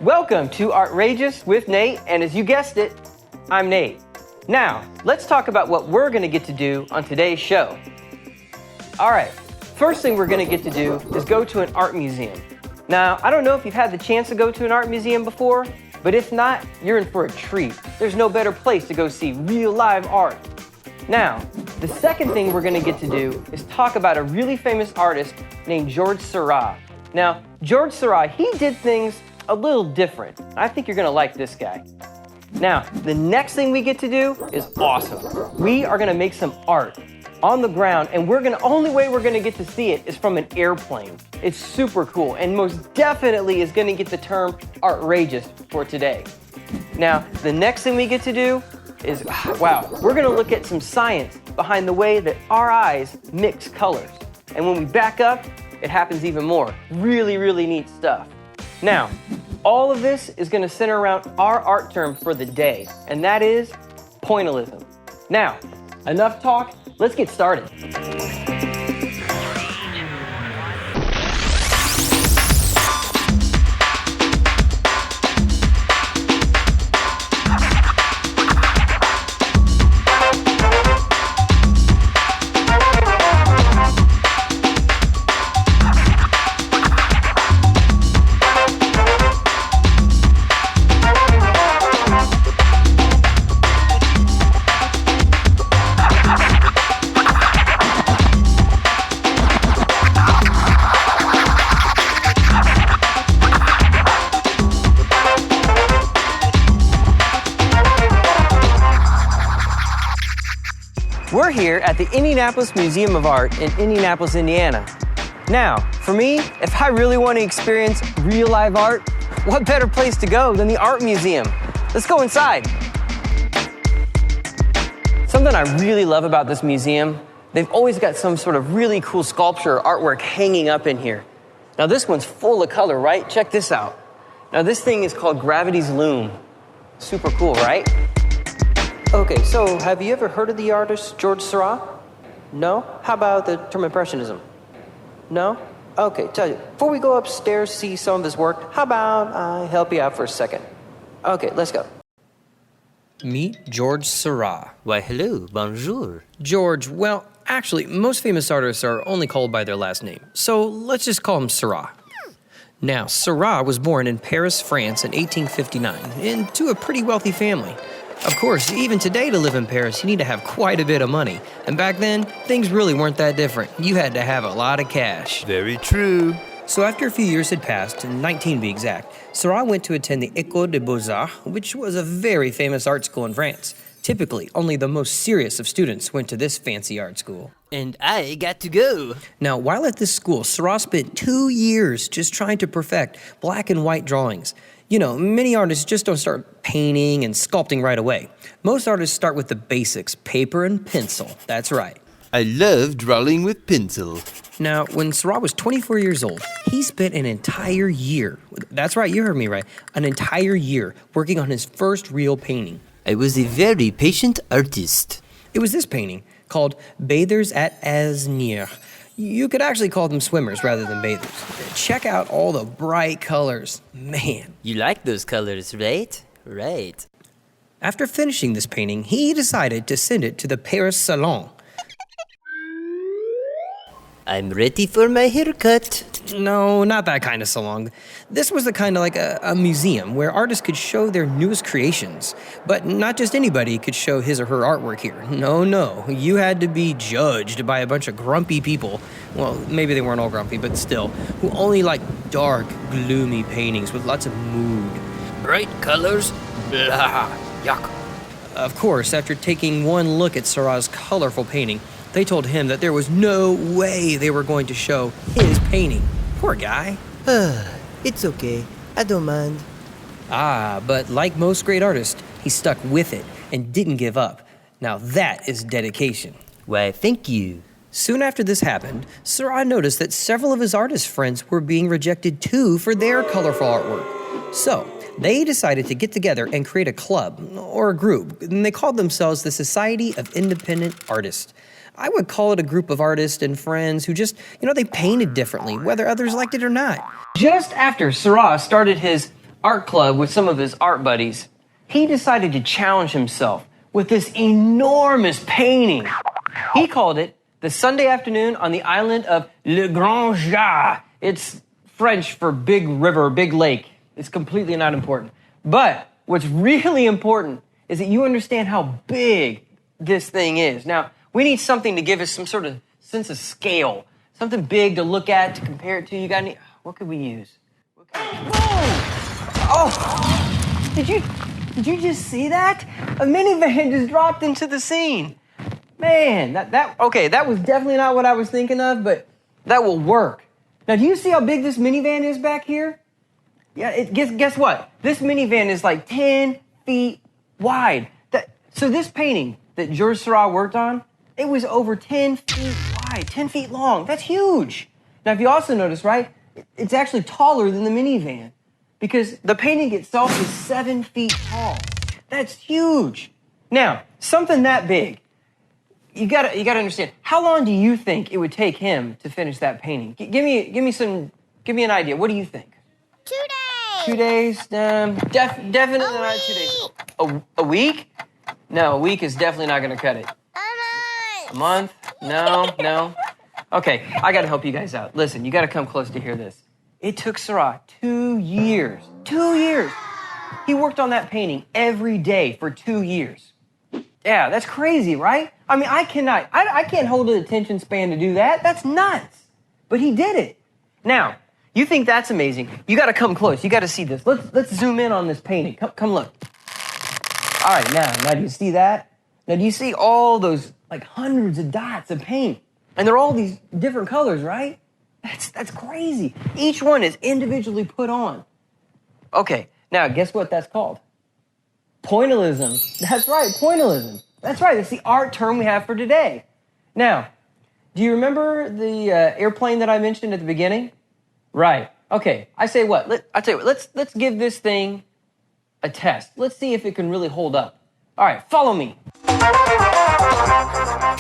Welcome to Artrageous with Nate, and as you guessed it, I'm Nate. Now, let's talk about what we're gonna get to do on today's show. All right, first thing we're gonna get to do is go to an art museum. Now, I don't know if you've had the chance to go to an art museum before, but if not, you're in for a treat. There's no better place to go see real live art. Now, the second thing we're gonna get to do is talk about a really famous artist named Georges Seurat. Now, Georges Seurat, he did things a little different. I think you're gonna like this guy. Now, the next thing we get to do is awesome. We are gonna make some art on the ground, and only way we're gonna get to see it is from an airplane. It's super cool, and most definitely is gonna get the term Artrageous for today. Now, the next thing we get to do is, wow, we're gonna look at some science behind the way that our eyes mix colors. And when we back up, it happens even more. Really, really neat stuff. Now, all of this is gonna center around our art term for the day, and that is Pointillism. Now, enough talk, let's get started. We're here at the Indianapolis Museum of Art in Indianapolis, Indiana. Now, for me, if I really want to experience real live art, what better place to go than the art museum? Let's go inside. Something I really love about this museum, they've always got some sort of really cool sculpture or artwork hanging up in here. Now this one's full of color, right? Check this out. Now this thing is called Gravity's Loom. Super cool, right? Okay, so have you ever heard of the artist Georges Seurat? No? How about the term Impressionism? No? Okay, tell you, before we go upstairs to see some of his work, how about I help you out for a second? Okay, let's go. Meet Georges Seurat. Why, hello, bonjour. George, well, actually, most famous artists are only called by their last name, so let's just call him Seurat. Now, Seurat was born in Paris, France in 1859, into a pretty wealthy family. Of course, even today to live in Paris, you need to have quite a bit of money. And back then, things really weren't that different. You had to have a lot of cash. Very true. So after a few years had passed, 19 to be exact, Seurat went to attend the École des Beaux-Arts, which was a very famous art school in France. Typically, only the most serious of students went to this fancy art school. And I got to go. Now, while at this school, Seurat spent 2 years just trying to perfect black and white drawings. You know, many artists just don't start painting and sculpting right away. Most artists start with the basics, paper and pencil. That's right. I love drawing with pencil. Now, when Seurat was 24 years old, he spent an entire year, that's right, you heard me right, an entire year working on his first real painting. I was a very patient artist. It was this painting called Bathers at Asnières. You could actually call them swimmers rather than bathers. Check out all the bright colors. Man. You like those colors, right? Right. After finishing this painting, he decided to send it to the Paris Salon. I'm ready for my haircut. No, not that kind of salon. This was the kind of like a museum where artists could show their newest creations. But not just anybody could show his or her artwork here. No. You had to be judged by a bunch of grumpy people. Well, maybe they weren't all grumpy, but still, who only liked dark, gloomy paintings with lots of mood. Bright colors? Blah. Yuck. Of course, after taking one look at Seurat's colorful painting, they told him that there was no way they were going to show his painting. Poor guy. It's okay. I don't mind. But like most great artists, he stuck with it and didn't give up. Now that is dedication. Why, thank you. Soon after this happened, Seurat noticed that several of his artist friends were being rejected too for their colorful artwork. So they decided to get together and create a club or a group, and they called themselves the Society of Independent Artists. I would call it a group of artists and friends who just, they painted differently, whether others liked it or not. Just after Seurat started his art club with some of his art buddies, he decided to challenge himself with this enormous painting. He called it The Sunday Afternoon on the Island of Le Grand Jas. It's French for big river, big lake. It's completely not important. But what's really important is that you understand how big this thing is. Now, we need something to give us some sort of sense of scale, something big to look at, to compare it to. You got any? What could we use? Whoa! Oh! Did you just see that? A minivan just dropped into the scene. Man, that was definitely not what I was thinking of, but that will work. Now, do you see how big this minivan is back here? Yeah, guess what? This minivan is like 10 feet wide. So this painting that Georges Seurat worked on, it was over 10 feet wide, 10 feet long. That's huge. Now, if you also notice, right, it's actually taller than the minivan because the painting itself is 7 feet tall. That's huge. Now, something that big, you gotta understand. How long do you think it would take him to finish that painting? Give me an idea. What do you think? 2 days. 2 days? Definitely not 2 days. A week? No, a week is definitely not going to cut it. A month? No. Okay, I got to help you guys out. Listen, you got to come close to hear this. It took Seurat 2 years. 2 years. He worked on that painting every day for 2 years. Yeah, that's crazy, right? I mean, I can't hold an attention span to do that. That's nuts. But he did it. Now, you think that's amazing. You got to come close. You got to see this. Let's zoom in on this painting. Come look. All right, now do you see that? Now, do you see all those, like, hundreds of dots of paint? And they're all these different colors, right? That's crazy. Each one is individually put on. Okay, now guess what that's called? Pointillism. That's right, pointillism. That's right, that's the art term we have for today. Now, do you remember the airplane that I mentioned at the beginning? Right. Okay, I tell you what, let's give this thing a test. Let's see if it can really hold up. All right, follow me.